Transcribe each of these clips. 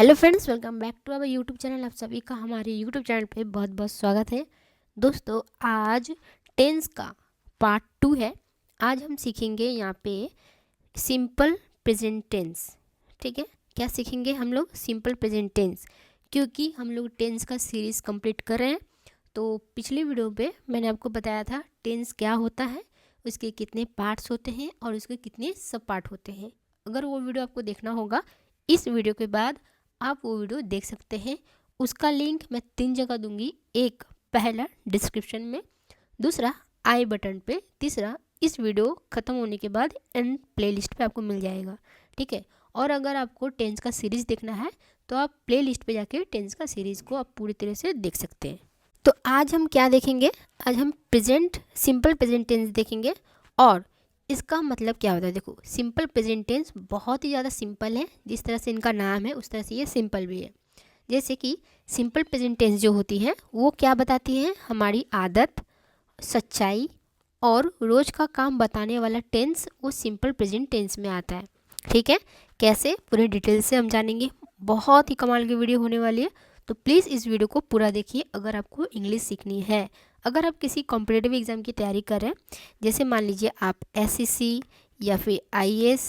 Hello friends, welcome back to our YouTube channel. आप सभी का हमारे यूट्यूब चैनल पे बहुत बहुत स्वागत है। दोस्तों, आज टेंस का पार्ट 2 है। आज हम सीखेंगे यहाँ पे सिंपल प्रेजेंट टेंस। ठीक है, क्या सीखेंगे हम लोग? सिंपल प्रेजेंट टेंस, क्योंकि हम लोग टेंस का सीरीज़ कंप्लीट कर रहे हैं। तो पिछले वीडियो पे मैंने आपको बताया था टेंस क्या होता है, उसके कितने पार्ट्स होते हैं और उसके कितने सब पार्ट होते हैं। अगर वो वीडियो आपको देखना होगा, इस वीडियो के बाद आप वो वीडियो देख सकते हैं। उसका लिंक मैं 3 जगह दूंगी। एक, पहला डिस्क्रिप्शन में, दूसरा आई बटन पे, तीसरा इस वीडियो ख़त्म होने के बाद एंड प्लेलिस्ट पे आपको मिल जाएगा। ठीक है, और अगर आपको टेंस का सीरीज़ देखना है तो आप प्लेलिस्ट पे जाके टेंस का सीरीज़ को आप पूरी तरह से देख सकते हैं। तो आज हम क्या देखेंगे? आज हम सिंपल प्रेजेंट टेंस देखेंगे और इसका मतलब क्या होता है। देखो, सिंपल प्रेजेंट टेंस बहुत ही ज़्यादा सिंपल है। जिस तरह से इनका नाम है उस तरह से ये सिंपल भी है। जैसे कि सिंपल प्रेजेंट टेंस जो होती है वो क्या बताती है? हमारी आदत, सच्चाई और रोज़ का काम बताने वाला टेंस वो सिंपल प्रेजेंट टेंस में आता है। ठीक है, कैसे? पूरे डिटेल से हम जानेंगे। बहुत ही कमाल की वीडियो होने वाली है, तो प्लीज़ इस वीडियो को पूरा देखिए अगर आपको इंग्लिश सीखनी है। अगर आप किसी कॉम्पिटिटिव एग्ज़ाम की तैयारी कर रहे हैं, जैसे मान लीजिए आप एसएससी या फिर आईएएस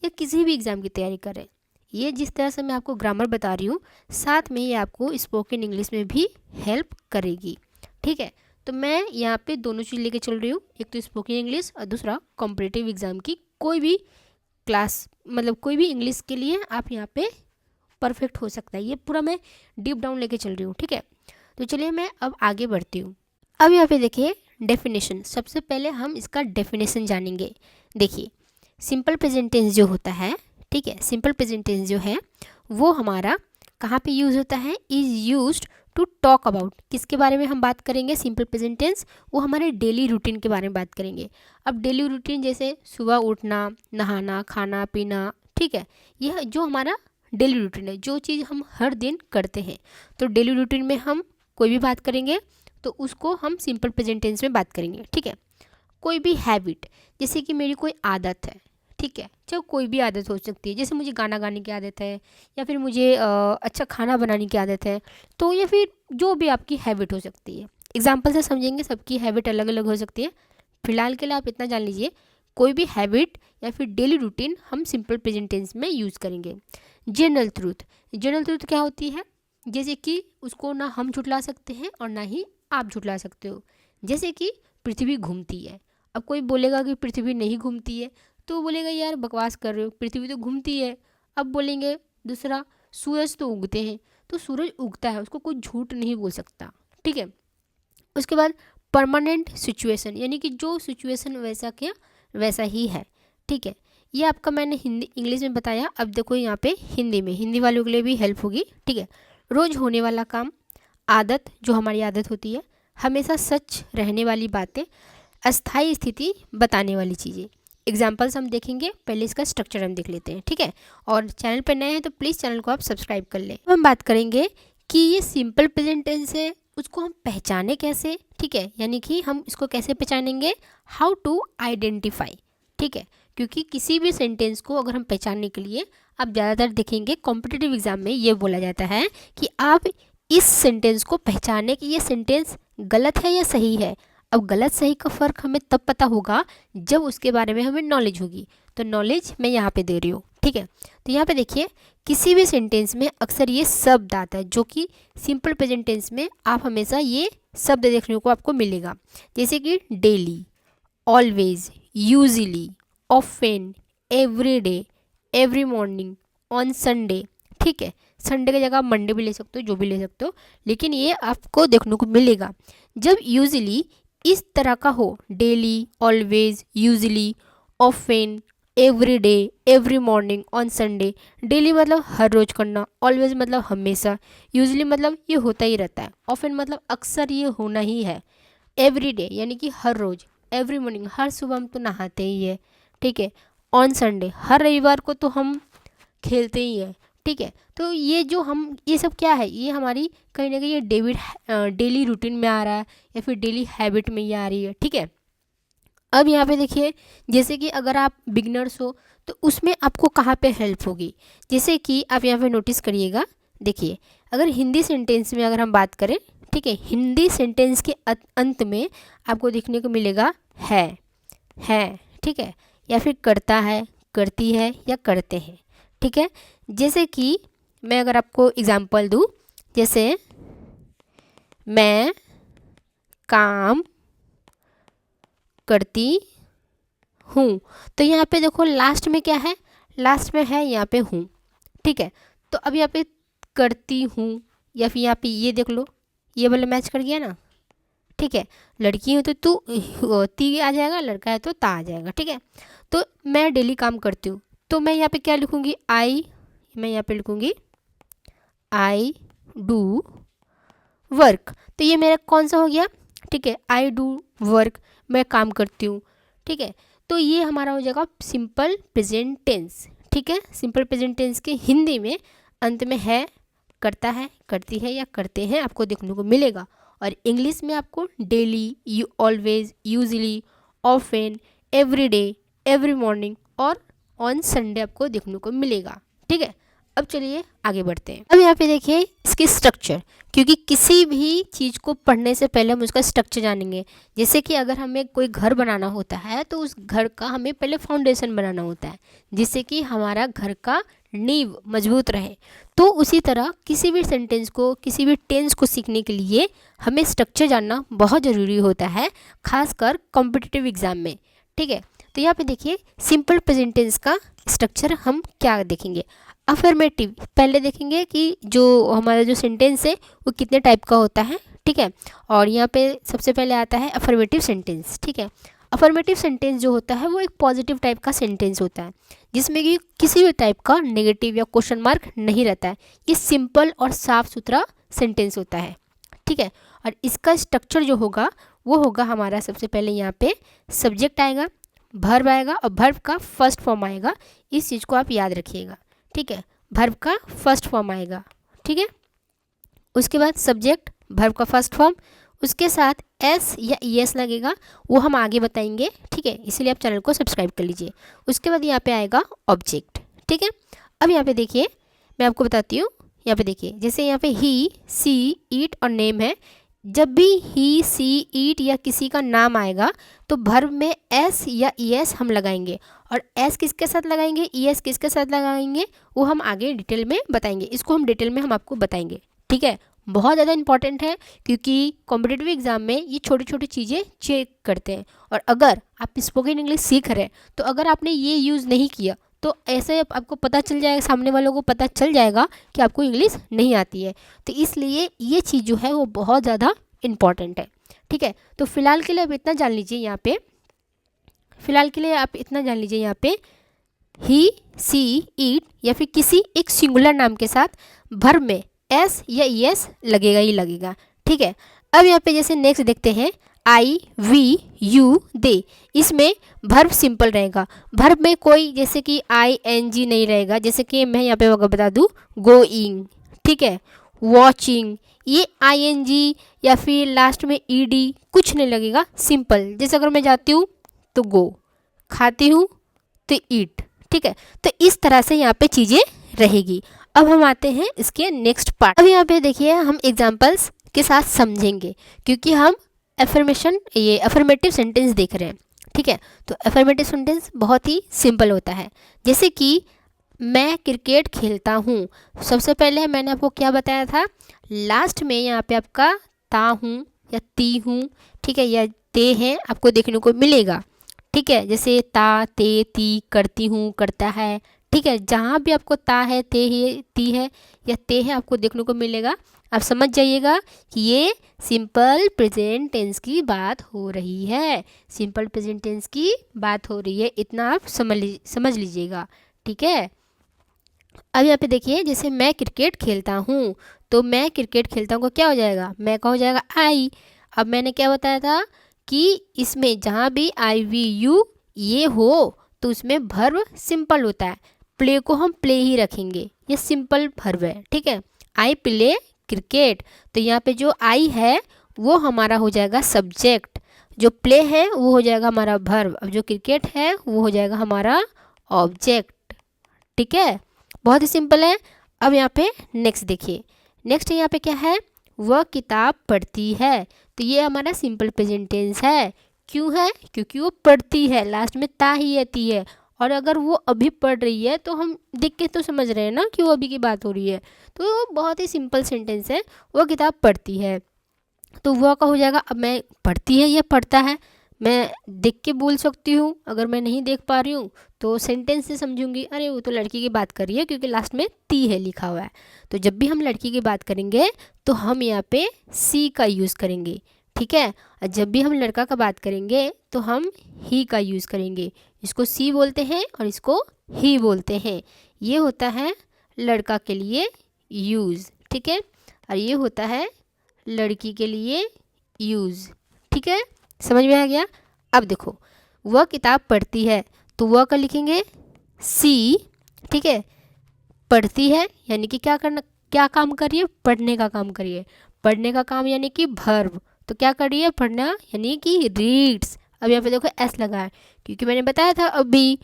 या किसी भी एग्ज़ाम की तैयारी कर रहे हैं, ये जिस तरह से मैं आपको ग्रामर बता रही हूँ, साथ में ये आपको स्पोकन इंग्लिश में भी हेल्प करेगी। ठीक है, तो मैं यहाँ पे दोनों चीज़ लेके चल रही हूँ, एक तो स्पोकन इंग्लिश और दूसरा कॉम्पिटिटिव एग्ज़ाम की कोई भी क्लास, मतलब कोई भी इंग्लिश के लिए आप यहाँ पे परफेक्ट हो सकता है। ये पूरा मैं डीप डाउन लेके चल रही हूँ। ठीक है, तो चलिए मैं अब आगे बढ़ती हूँ। अब यहाँ पे देखिए डेफिनेशन। सबसे पहले हम इसका डेफिनेशन जानेंगे। देखिए, सिंपल प्रेजेंट टेंस जो होता है, ठीक है, सिंपल प्रेजेंट टेंस जो है वो हमारा कहाँ पे यूज़ होता है? Is used to talk about. किसके बारे में हम बात करेंगे? सिंपल प्रेजेंट टेंस वो हमारे डेली रूटीन के बारे में बात करेंगे। अब डेली रूटीन जैसे सुबह उठना, नहाना, खाना पीना, ठीक है, यह जो हमारा डेली रूटीन है, जो चीज़ हम हर दिन करते हैं, तो डेली रूटीन में हम कोई भी बात करेंगे तो उसको हम सिंपल प्रेजेंट टेंस में बात करेंगे। ठीक है, कोई भी हैबिट, जैसे कि मेरी कोई आदत है, ठीक है, चाहे कोई भी आदत हो सकती है, जैसे मुझे गाना गाने की आदत है या फिर मुझे अच्छा खाना बनाने की आदत है, तो या फिर जो भी आपकी हैबिट हो सकती है। एग्जाम्पल से समझेंगे, सबकी हैबिट अलग अलग हो सकती है। फिलहाल के लिए आप इतना जान लीजिए, कोई भी हैबिट या फिर डेली रूटीन हम सिंपल प्रेजेंट टेंस में यूज़ करेंगे। जनरल ट्रूथ, जनरल ट्रूथ क्या होती है? जैसे कि उसको ना हम झुठला सकते हैं और ना ही आप झुठला सकते हो। जैसे कि पृथ्वी घूमती है। अब कोई बोलेगा कि पृथ्वी नहीं घूमती है, तो बोलेगा यार बकवास कर रहे हो, पृथ्वी तो घूमती है। अब बोलेंगे दूसरा, सूरज तो उगते हैं, तो सूरज उगता है, उसको कोई झूठ नहीं बोल सकता। ठीक है, उसके बाद परमानेंट सिचुएशन, यानी कि जो सिचुएशन वैसा क्या वैसा ही है। ठीक है, ये आपका मैंने हिंदी इंग्लिश में बताया। अब देखो यहाँ पे हिंदी में, हिंदी वालों के लिए भी हेल्प होगी। ठीक है, रोज़ होने वाला काम, आदत, जो हमारी आदत होती है, हमेशा सच रहने वाली बातें, अस्थायी स्थिति बताने वाली चीज़ें। एग्जाम्पल्स हम देखेंगे, पहले इसका स्ट्रक्चर हम देख लेते हैं। ठीक है, और चैनल पर नए हैं तो प्लीज़ चैनल को आप सब्सक्राइब कर लें। हम बात करेंगे कि ये सिंपल प्रेजेंट टेंस है, उसको हम पहचाने कैसे। ठीक है, यानी कि हम इसको कैसे पहचानेंगे? How to identify. ठीक है, क्योंकि किसी भी सेंटेंस को अगर हम पहचानने के लिए, आप ज़्यादातर देखेंगे कॉम्पिटिटिव एग्जाम में ये बोला जाता है कि आप इस सेंटेंस को पहचाने कि ये सेंटेंस गलत है या सही है। अब गलत सही का फ़र्क हमें तब पता होगा जब उसके बारे में हमें नॉलेज होगी। तो नॉलेज मैं यहाँ पे दे रही हूँ। ठीक है, तो यहाँ पे देखिए, किसी भी सेंटेंस में अक्सर ये शब्द आता है, जो कि सिंपल प्रेजेंट टेंस में आप हमेशा ये शब्द देखने को आपको मिलेगा। जैसे कि daily, always, usually, often, every day, every morning, on Sunday. ठीक है, संडे की जगह मंडे भी ले सकते हो, जो भी ले सकते हो, लेकिन ये आपको देखने को मिलेगा जब यूजली इस तरह का हो। Daily, always, usually, often, every day, every morning, on Sunday. Daily मतलब हर रोज़ करना, ऑलवेज मतलब हमेशा, यूजली मतलब ये होता ही रहता है, ऑफेन मतलब अक्सर ये होना ही है, एवरी डे यानी कि हर रोज़, एवरी मॉर्निंग हर सुबह हम तो नहाते ही है। ठीक है, ऑन संडे हर रविवार को तो हम खेलते ही हैं। ठीक है, तो ये जो हम ये सब क्या है, ये हमारी कहीं ना कहीं ये डेली रूटीन में आ रहा है या फिर डेली हैबिट में ये आ रही है। ठीक है, अब यहाँ पे देखिए, जैसे कि अगर आप बिगनर्स हो तो उसमें आपको कहाँ पे हेल्प होगी। जैसे कि आप यहाँ पे नोटिस करिएगा, देखिए अगर हिंदी सेंटेंस में अगर हम बात करें, ठीक है, हिंदी सेंटेंस के अंत में आपको देखने को मिलेगा है, ठीक है, या फिर करता है, करती है या करते हैं, ठीक है। जैसे कि मैं अगर आपको एग्जांपल दूँ, जैसे मैं काम करती हूँ, तो यहाँ पे देखो लास्ट में क्या है, लास्ट में है यहाँ पे हूँ, ठीक है। तो अब यहाँ पे करती हूँ या फिर यहाँ पे ये देख लो, ये वाला मैच कर गया ना, ठीक है। लड़की हो तो तू ती आ जाएगा, लड़का है तो ता आ जाएगा, ठीक है। तो मैं डेली काम करती हूँ, तो मैं यहाँ पे क्या लिखूँगी, मैं यहाँ पे लिखूँगी आई डू वर्क। तो ये मेरा कौन सा हो गया, ठीक है, आई डू वर्क, मैं काम करती हूँ, ठीक है। तो ये हमारा हो जाएगा सिंपल प्रेजेंट टेंस, ठीक है। सिंपल प्रेजेंट टेंस के हिंदी में अंत में है, करता है, करती है या करते हैं आपको देखने को मिलेगा। और इंग्लिश में आपको daily, you always, usually, often, every day, every morning और ऑन संडे आपको देखने को मिलेगा, ठीक है। अब चलिए आगे बढ़ते हैं। अब यहाँ पे देखिए इसकी स्ट्रक्चर, क्योंकि किसी भी चीज़ को पढ़ने से पहले हम उसका स्ट्रक्चर जानेंगे। जैसे कि अगर हमें कोई घर बनाना होता है तो उस घर का हमें पहले फाउंडेशन बनाना होता है, जिससे कि हमारा घर का नींव मजबूत रहे। तो उसी तरह किसी भी सेंटेंस को, किसी भी टेंस को सीखने के लिए हमें स्ट्रक्चर जानना बहुत ज़रूरी होता है, खासकर कॉम्पिटिटिव एग्जाम में, ठीक है। तो यहाँ पे देखिए सिंपल प्रेजेंट टेंस का स्ट्रक्चर हम क्या देखेंगे। अफर्मेटिव पहले देखेंगे कि जो हमारा जो सेंटेंस है वो कितने टाइप का होता है, ठीक है। और यहाँ पे सबसे पहले आता है अफर्मेटिव सेंटेंस, ठीक है। अफर्मेटिव सेंटेंस जो होता है वो एक पॉजिटिव टाइप का सेंटेंस होता है, जिसमें कि किसी भी टाइप का नेगेटिव या क्वेश्चन मार्क नहीं रहता है। ये सिंपल और साफ सुथरा सेंटेंस होता है, ठीक है। और इसका स्ट्रक्चर जो होगा वो होगा हमारा, सबसे पहले यहाँ पे सब्जेक्ट आएगा, वर्ब आएगा और वर्ब का फर्स्ट फॉर्म आएगा। इस चीज़ को आप याद रखिएगा, ठीक है। वर्ब का फर्स्ट फॉर्म आएगा, ठीक है। उसके बाद सब्जेक्ट, वर्ब का फर्स्ट फॉर्म, उसके साथ एस या ईएस लगेगा, वो हम आगे बताएंगे, ठीक है। इसलिए आप चैनल को सब्सक्राइब कर लीजिए। उसके बाद यहाँ पे आएगा ऑब्जेक्ट, ठीक है। अब यहाँ पे देखिए मैं आपको बताती हूँ, यहाँ पे देखिए जैसे यहाँ पे ही, सी, ईट और नेम है। जब भी ही, सी, ईट या किसी का नाम आएगा तो वर्ब में एस या ईएस हम लगाएंगे, और एस किसके साथ लगाएंगे, ईएस किसके साथ लगाएंगे, वो हम आगे डिटेल में बताएंगे। इसको हम डिटेल में हम आपको बताएंगे, ठीक है। बहुत ज़्यादा इंपॉर्टेंट है, क्योंकि कॉम्पिटिटिव एग्जाम में ये छोटी छोटी चीज़ें चेक करते हैं। और अगर आप स्पोकन इंग्लिश सीख रहे हैं तो अगर आपने ये यूज़ नहीं किया तो ऐसे आपको पता चल जाएगा, सामने वालों को पता चल जाएगा कि आपको इंग्लिश नहीं आती है। तो इसलिए ये चीज़ जो है वो बहुत ज़्यादा इम्पॉर्टेंट है, ठीक है। तो फिलहाल के लिए आप इतना जान लीजिए यहाँ पे, फिलहाल के लिए आप इतना जान लीजिए यहाँ पे ही, सी, ईट या फिर किसी एक सिंगुलर नाम के साथ वर्ब में एस या ईएस लगेगा ही लगेगा, ठीक है। अब यहाँ पे जैसे नेक्स्ट देखते हैं आई, वी, यू, दे। इसमें वर्ब सिंपल रहेगा, वर्ब में कोई जैसे कि आई एन जी नहीं रहेगा। जैसे कि मैं यहाँ पे अगर बता दूँ गोइंग, ठीक है, वॉचिंग, ये आई एन जी या फिर लास्ट में ई डी कुछ नहीं लगेगा, सिंपल। जैसे अगर मैं जाती हूँ तो गो, खाती हूँ तो ईट, ठीक है। तो इस तरह से यहाँ पे चीज़ें रहेगी। अब हम आते हैं इसके नेक्स्ट पार्ट। अब यहाँ पे देखिए हम एग्जाम्पल्स के साथ समझेंगे, क्योंकि हम अफर्मेटिव सेंटेंस देख रहे हैं, ठीक है। तो अफर्मेटिव सेंटेंस बहुत ही सिंपल होता है। जैसे कि मैं क्रिकेट खेलता हूँ, सबसे पहले मैंने आपको क्या बताया था, लास्ट में यहाँ पे आपका ता हूँ या ती हूँ, ठीक है, या ते हैं आपको देखने को मिलेगा, ठीक है। जैसे ता, ते, ती, करती हूँ, करता है, ठीक है। जहाँ भी आपको ता है, ते है, ती है या ते है आपको देखने को मिलेगा। आप समझ जाइएगा कि ये सिंपल प्रेजेंट टेंस की बात हो रही है, सिंपल प्रेजेंट टेंस की बात हो रही है, इतना आप समझ लीजिएगा, ठीक है। अब यहाँ पे देखिए जैसे मैं क्रिकेट खेलता हूँ, तो मैं क्रिकेट खेलता हूँ को क्या हो जाएगा, मैं का हो जाएगा आई। अब मैंने क्या बताया था कि इसमें जहाँ भी आई, वी, यू ये हो तो उसमें वर्ब सिंपल होता है, प्ले को हम प्ले ही रखेंगे, ये सिंपल वर्ब है, ठीक है। आई प्ले क्रिकेट, तो यहाँ पे जो आई है वो हमारा हो जाएगा सब्जेक्ट, जो प्ले है वो हो जाएगा हमारा वर्ब, अब जो क्रिकेट है वो हो जाएगा हमारा ऑब्जेक्ट, ठीक है। बहुत ही सिंपल है। अब यहाँ पे नेक्स्ट देखिए, नेक्स्ट यहाँ पे क्या है, वह किताब पढ़ती है। तो ये हमारा सिंपल प्रेजेंट टेंस है। क्यों है, क्योंकि वो पढ़ती है, लास्ट में ता ही आती है। और अगर वो अभी पढ़ रही है तो हम देख के तो समझ रहे हैं ना कि वो अभी की बात हो रही है। तो बहुत ही सिंपल सेंटेंस है, वो किताब पढ़ती है। तो वह का हो जाएगा, अब मैं पढ़ती है या पढ़ता है, मैं देख के बोल सकती हूँ। अगर मैं नहीं देख पा रही हूँ तो सेंटेंस से समझूंगी, अरे वो तो लड़की की बात कर रही है, क्योंकि लास्ट में ती है लिखा हुआ है। तो जब भी हम लड़की की बात करेंगे तो हम यहाँ पे सी का यूज़ करेंगे, ठीक है। और जब भी हम लड़का का बात करेंगे तो हम ही का यूज़ करेंगे। इसको सी बोलते हैं और इसको ही बोलते हैं। ये होता है लड़का के लिए यूज़, ठीक है, और ये होता है लड़की के लिए यूज़, ठीक है, समझ में आ गया। अब देखो, वह किताब पढ़ती है, तो वह का लिखेंगे सी, ठीक है। पढ़ती है यानी कि क्या करना, क्या काम कर रही है, पढ़ने का काम कर रही है। पढ़ने का काम यानी कि वर्ब, तो क्या कर रही है, पढ़ना यानी कि रीड्स। अब यहाँ पे देखो एस लगा है, क्योंकि मैंने बताया था अभी,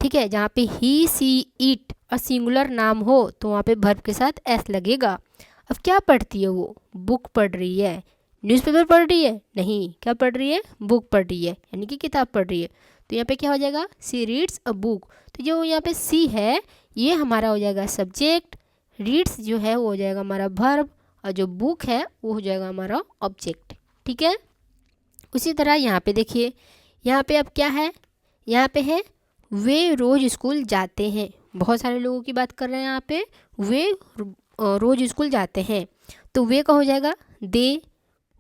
ठीक है, जहाँ पे ही सी इट और सिंगुलर नाम हो तो वहाँ पे वर्ब के साथ एस लगेगा। अब क्या पढ़ती है वो, बुक पढ़ रही है। न्यूज़पेपर पढ़ रही है नहीं, क्या पढ़ रही है, बुक पढ़ रही है, यानी कि किताब पढ़ रही है। तो यहाँ पे क्या हो जाएगा, सी रीड्स अ बुक। तो जो यहाँ पे सी है ये हमारा हो जाएगा सब्जेक्ट, रीड्स जो है वो हो जाएगा हमारा वर्ब, और जो बुक है वो हो जाएगा हमारा ऑब्जेक्ट, ठीक है। उसी तरह यहाँ पे देखिए, यहाँ पे अब क्या है, यहाँ पे है वे रोज़ स्कूल जाते हैं। बहुत सारे लोगों की बात कर रहे हैं यहाँ पे, वे रोज़ स्कूल जाते हैं। तो वे का हो जाएगा दे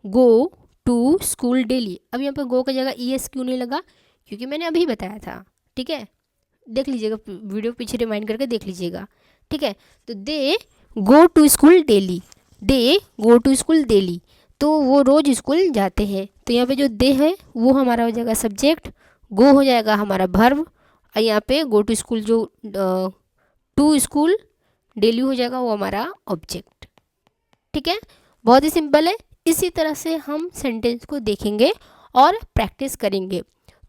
गो टू स्कूल डेली। अब यहाँ पे गो का जगह ई एस क्यों नहीं लगा, क्योंकि मैंने अभी बताया था, ठीक है, देख लीजिएगा वीडियो पीछे रिमाइंड करके देख लीजिएगा, ठीक है। तो they go to school daily, they go to school daily, तो वो रोज़ स्कूल जाते हैं। तो यहाँ पे जो दे है वो हमारा हो जाएगा सब्जेक्ट, गो हो जाएगा हमारा वर्ब, और यहाँ पे गो टू स्कूल जो टू स्कूल डेली हो जाएगा वो हमारा ऑब्जेक्ट, ठीक है। बहुत ही सिंपल है। इसी तरह से हम सेंटेंस को देखेंगे और प्रैक्टिस करेंगे।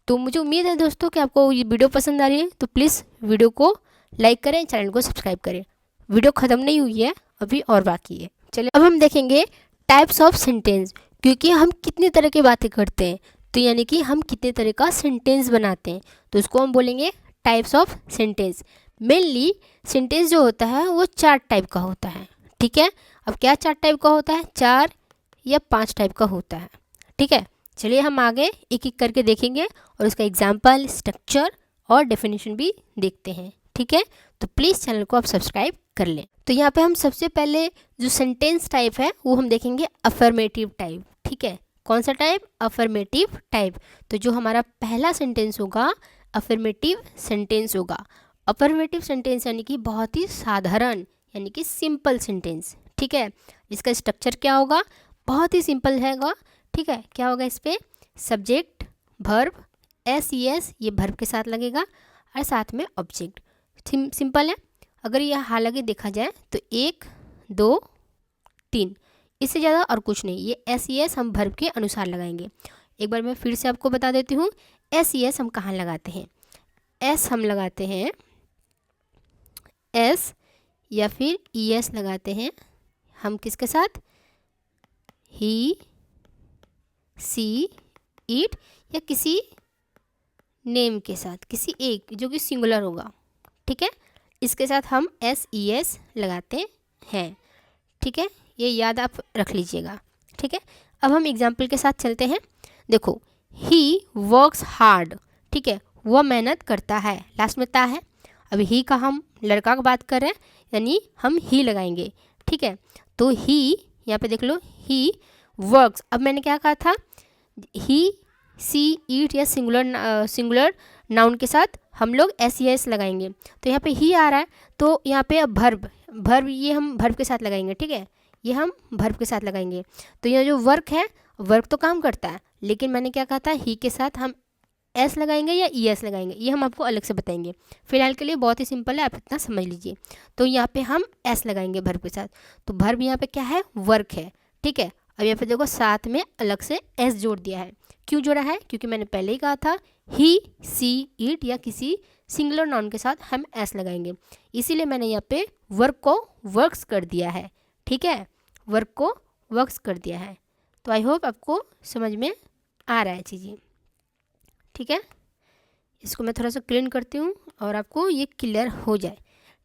तो मुझे उम्मीद है दोस्तों कि आपको ये वीडियो पसंद आ रही है, तो प्लीज़ वीडियो को लाइक करें, चैनल को सब्सक्राइब करें। वीडियो ख़त्म नहीं हुई है, अभी और बाकी है। चलिए अब हम देखेंगे टाइप्स ऑफ सेंटेंस, क्योंकि हम कितनी तरह की बातें करते हैं, तो यानी कि हम कितने तरह का सेंटेंस बनाते हैं, तो उसको हम बोलेंगे types of sentence. Mainly sentence जो होता है वो 4 टाइप का होता है, ठीक है। अब क्या 4 टाइप का होता है, 4 या 5 टाइप का होता है, ठीक है। चलिए हम आगे एक एक करके देखेंगे और उसका एग्जाम्पल, स्ट्रक्चर और डेफिनेशन भी देखते हैं, ठीक है। तो प्लीज़ चैनल को आप सब्सक्राइब कर लें। तो यहाँ पे हम सबसे पहले जो सेंटेंस टाइप है वो हम देखेंगे अफर्मेटिव टाइप, ठीक है। कौन सा टाइप, अफर्मेटिव टाइप। तो जो हमारा पहला सेंटेंस होगा अफर्मेटिव सेंटेंस होगा। अफर्मेटिव सेंटेंस यानी कि बहुत ही साधारण, यानी कि सिंपल सेंटेंस, ठीक है। इसका स्ट्रक्चर क्या होगा, बहुत ही सिंपल रहेगा, ठीक है। क्या होगा इस पर, subject, verb, S E S ये वर्ब के साथ लगेगा और साथ में ऑब्जेक्ट। सिंपल है। अगर यह हालांकि देखा जाए तो 1 2 3, इससे ज़्यादा और कुछ नहीं। ये एस ई एस हम वर्ब के अनुसार लगाएंगे। एक बार मैं फिर से आपको बता देती हूँ, एस ई एस हम कहाँ लगाते हैं। एस हम लगाते हैं, एस या फिर ई एस लगाते हैं हम किसके साथ, ही सी इट या किसी नेम के साथ, किसी एक जो कि सिंगुलर होगा, ठीक है। इसके साथ हम एस ई एस लगाते हैं, ठीक है। ये याद आप रख लीजिएगा, ठीक है। अब हम एग्जाम्पल के साथ चलते हैं। देखो, ही वर्क्स हार्ड, ठीक है, वह मेहनत करता है, लास्ट में ता है। अब ही का हम लड़का का बात कर रहे हैं, यानी हम ही लगाएंगे, ठीक है। तो ही यहाँ पे देख लो, ही वर्क्स। अब मैंने क्या कहा था, ही सी ईट या सिंगुलर नाउन के साथ हम लोग एस ई एस लगाएंगे। तो यहाँ पे ही आ रहा है, तो यहाँ पे अब वर्ब ये हम वर्ब के साथ लगाएंगे, ठीक है। ये हम वर्ब के साथ लगाएंगे। तो यह जो वर्क है, वर्क तो काम करता है, लेकिन मैंने क्या कहा था, ही के साथ हम एस लगाएंगे या ई एस लगाएंगे, ये हम आपको अलग से बताएंगे। फिलहाल के लिए बहुत ही सिंपल है, आप इतना समझ लीजिए। तो यहाँ पे हम एस लगाएंगे वर्ब के साथ। तो वर्ब यहाँ पे क्या है, वर्क है, ठीक है। अब यहाँ पे देखो साथ में अलग से एस जोड़ दिया है। क्यों जोड़ा है? क्योंकि मैंने पहले ही कहा था ही, सी, इट या किसी सिंगुलर नाउन के साथ हम एस लगाएंगे, इसीलिए मैंने यहाँ पे वर्क को वर्क्स कर दिया है। ठीक है, वर्क को वर्क्स कर दिया है। तो आई होप आपको समझ में आ रहा है चीज़ें। ठीक है, इसको मैं थोड़ा सा क्लीन करती हूँ और आपको ये क्लियर हो जाए।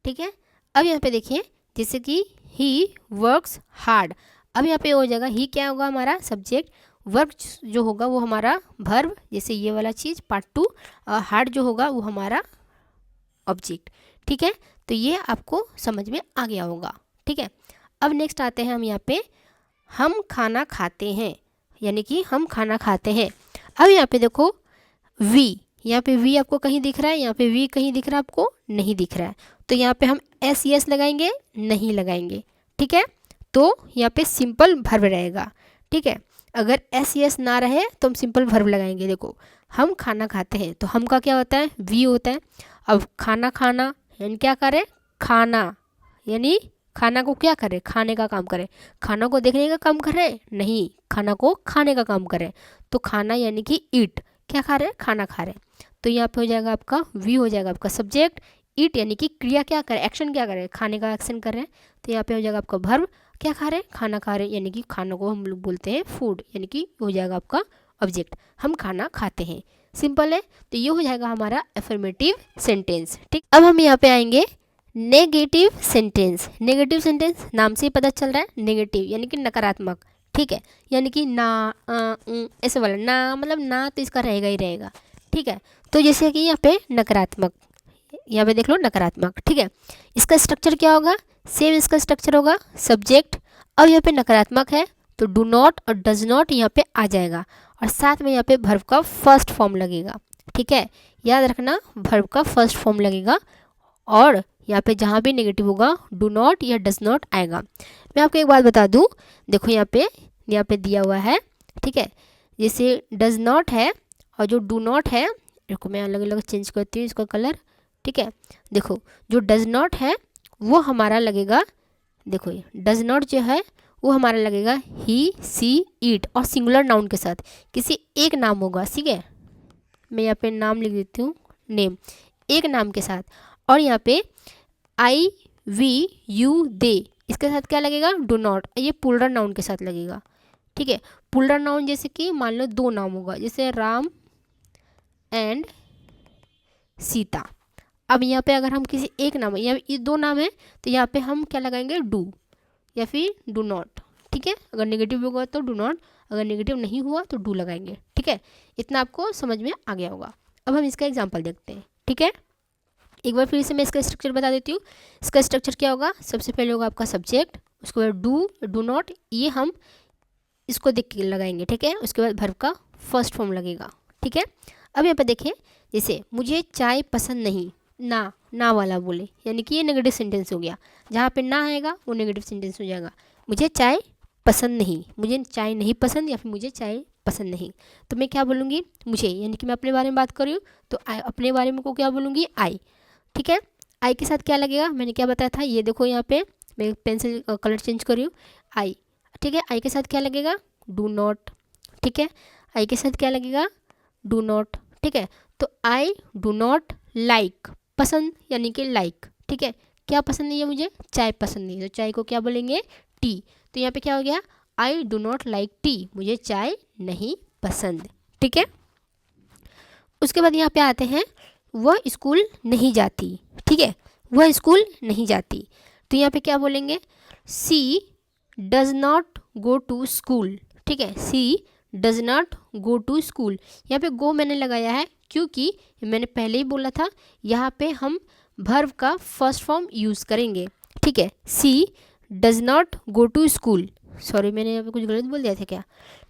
ठीक है, अब यहाँ पे देखिए जैसे कि ही वर्क्स हार्ड। अब यहाँ पे हो जाएगा ही क्या होगा हमारा सब्जेक्ट, वर्क जो होगा वो हमारा वर्ब, जैसे ये वाला चीज़ पार्ट 2, और हार्ड जो होगा वो हमारा ऑब्जेक्ट। ठीक है, तो ये आपको समझ में आ गया होगा। ठीक है, अब नेक्स्ट आते हैं हम यहाँ पे हम खाना खाते हैं, यानी कि हम खाना खाते हैं। अब यहाँ पे देखो वी, यहाँ पे वी आपको कहीं दिख रहा है? यहाँ पे वी कहीं दिख रहा है? आपको नहीं दिख रहा है, तो यहाँ पे हम एस यस लगाएंगे? नहीं लगाएंगे। ठीक है, तो यहाँ पे सिंपल वर्ब रहेगा। ठीक है, अगर एस यस ना रहे तो हम सिंपल वर्ब लगाएंगे। देखो हम खाना खाते हैं, तो हम का क्या होता है? वी होता है। अब खाना खाना यानी क्या करें? खाना, यानी खाना को क्या करें? खाने का काम करें। खाना को देखने का काम करें? नहीं, खाना को खाने का काम करें। तो खाना यानी कि ईट, क्या खा रहे हैं? खाना खा रहे हैं। तो यहाँ पे हो जाएगा आपका वी, हो जाएगा आपका सब्जेक्ट, ईट यानी कि क्रिया क्या करें, एक्शन क्या करें? खाने का एक्शन कर रहे हैं। तो यहाँ पे हो जाएगा आपका वर्ब, क्या खा रहे हैं? खाना खा रहे हैं, यानी कि खाना को हम लोग बोलते हैं फूड, यानी कि हो जाएगा आपका ऑब्जेक्ट, हम खाना खाते हैं। सिंपल है, तो ये हो जाएगा हमारा एफर्मेटिव सेंटेंस। ठीक, अब हम यहाँ पे आएंगे नेगेटिव सेंटेंस। नेगेटिव सेंटेंस नाम से ही पता चल रहा है, नेगेटिव यानी कि नकारात्मक। ठीक है, यानी कि ना ऐसे वाला ना, मतलब ना तो इसका रहेगा ही रहेगा। ठीक है, तो जैसे कि यहाँ पे नकारात्मक, यहाँ पे देख लो नकारात्मक। ठीक है, इसका स्ट्रक्चर क्या होगा? सेम इसका स्ट्रक्चर होगा, सब्जेक्ट। अब यहाँ पे नकारात्मक है तो डू नॉट और डज नॉट यहाँ पे आ जाएगा, और साथ में यहाँ पे वर्ब का फर्स्ट फॉर्म लगेगा। ठीक है, याद रखना वर्ब का फर्स्ट फॉर्म लगेगा, और यहाँ पे जहाँ भी नेगेटिव होगा डू नॉट या डज नॉट आएगा। मैं आपको एक बात बता दूँ, देखो यहाँ पे दिया हुआ है। ठीक है, जैसे डज नॉट है और जो डू नॉट है, देखो मैं अलग अलग चेंज करती हूँ इसका कलर। ठीक है, देखो जो डज नॉट है वो हमारा लगेगा, देखो ये डज नॉट जो है वो हमारा लगेगा ही, सी, ईट और सिंगुलर नाउन के साथ किसी एक नाम होगा। ठीक है, मैं यहाँ पे नाम लिख देती हूँ, नेम, एक नाम के साथ। और यहाँ पे आई, वी, यू, दे, इसके साथ क्या लगेगा? डू नॉट, ये पुलर नाउन के साथ लगेगा। ठीक है, पुलर नाउन जैसे कि मान लो दो नाम होगा, जैसे राम एंड सीता। अब यहाँ पे अगर हम किसी एक नाम, या ये दो नाम है, तो यहाँ पे हम क्या लगाएंगे? डू या फिर डू नॉट। ठीक है, अगर नेगेटिव होगा तो डू नॉट, अगर नेगेटिव नहीं हुआ तो डू लगाएंगे। ठीक है, इतना आपको समझ में आ गया होगा। अब हम इसका एग्जाम्पल देखते हैं। ठीक है, एक बार फिर से मैं इसका स्ट्रक्चर बता देती हूँ। इसका स्ट्रक्चर क्या होगा? सबसे पहले होगा आपका सब्जेक्ट, उसके बाद डू, डू नॉट, ये हम इसको देख के लगाएंगे। ठीक है, उसके बाद वर्ब का फर्स्ट फॉर्म लगेगा। ठीक है, अब यहाँ पर देखें, जैसे मुझे चाय पसंद नहीं, ना वाला बोले, यानी कि ये नेगेटिव सेंटेंस हो गया। जहाँ पे ना आएगा वो नेगेटिव सेंटेंस हो जाएगा। मुझे चाय पसंद नहीं, मुझे चाय नहीं पसंद, या फिर मुझे चाय पसंद नहीं, तो मैं क्या बोलूँगी? मुझे, यानी कि मैं अपने बारे में बात कर रही हूँ, तो अपने बारे में को क्या बोलूँगी? आई। ठीक है, आई के साथ क्या लगेगा? मैंने क्या बताया था, ये देखो यहाँ पे मैं पेंसिल कलर चेंज कर रही हूँ, आई। ठीक है, आई के साथ क्या लगेगा? Do not. ठीक है, आई के साथ क्या लगेगा? Do not. ठीक है, तो आई डू नॉट लाइक, पसंद यानी कि लाइक। ठीक है, क्या पसंद नहीं है मुझे? चाय पसंद नहीं है, तो चाय को क्या बोलेंगे? टी। तो यहाँ पे क्या हो गया? आई डू नॉट लाइक टी, मुझे चाय नहीं पसंद। ठीक है, उसके बाद यहाँ पे आते हैं वह स्कूल नहीं जाती। ठीक है, वह स्कूल नहीं जाती, तो यहाँ पे क्या बोलेंगे? She does not go to school. ठीक है, she does not go to school, यहाँ पे गो मैंने लगाया है क्योंकि मैंने पहले ही बोला था यहाँ पे हम वर्ब का फर्स्ट फॉर्म यूज़ करेंगे। ठीक है, she does not go to school, sorry मैंने यहाँ पे कुछ गलत बोल दिया था क्या?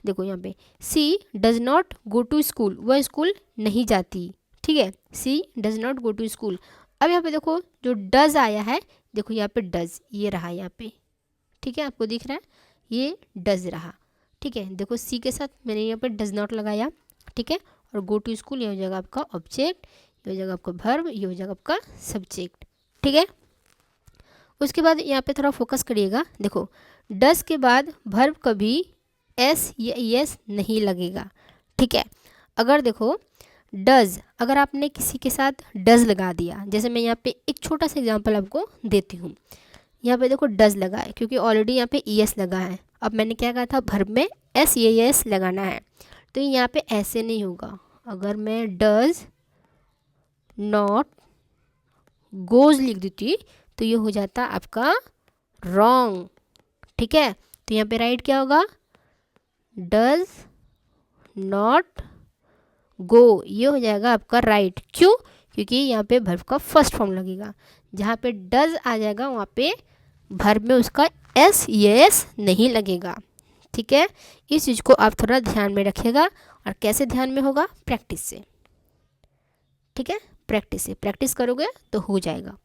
देखो यहाँ पे she does not go to school, वह स्कूल नहीं जाती। ठीक है, she does not go to school. अब यहाँ पे देखो जो डज आया है, देखो यहाँ पे डज, ये रहा यहाँ पे। ठीक है, आपको दिख रहा है, ये डज रहा। ठीक है, देखो सी के साथ मैंने यहाँ पे डज नॉट लगाया। ठीक है, और गो टू स्कूल ये हो जाएगा आपका ऑब्जेक्ट, ये हो जाएगा आपका वर्ब, ये हो जाएगा आपका सब्जेक्ट। ठीक है, उसके बाद यहाँ पे थोड़ा फोकस करिएगा। देखो डज के बाद वर्ब कभी एस या एस नहीं लगेगा। ठीक है, अगर देखो डज, अगर आपने किसी के साथ डज लगा दिया, जैसे मैं यहाँ पे एक छोटा सा एग्जांपल आपको देती हूँ। यहाँ पे देखो डज लगा है क्योंकि ऑलरेडी यहाँ पे एस लगा है। अब मैंने क्या कहा था, वर्ब में एस एस लगाना है, तो यहाँ पे ऐसे नहीं होगा। अगर मैं डज नॉट गोज लिख देती तो ये हो जाता आपका रॉन्ग। ठीक है, तो यहाँ पे राइट क्या होगा, डज नॉट गो, ये हो जाएगा आपका राइट। क्यों, क्योंकि यहाँ पे वर्ब का फर्स्ट फॉर्म लगेगा। जहाँ पे डज आ जाएगा वहाँ पे वर्ब में उसका एस एस नहीं लगेगा। ठीक है, इस चीज़ को आप थोड़ा ध्यान में रखिएगा। और कैसे ध्यान में होगा, प्रैक्टिस से। ठीक है, प्रैक्टिस से, प्रैक्टिस करोगे तो हो जाएगा।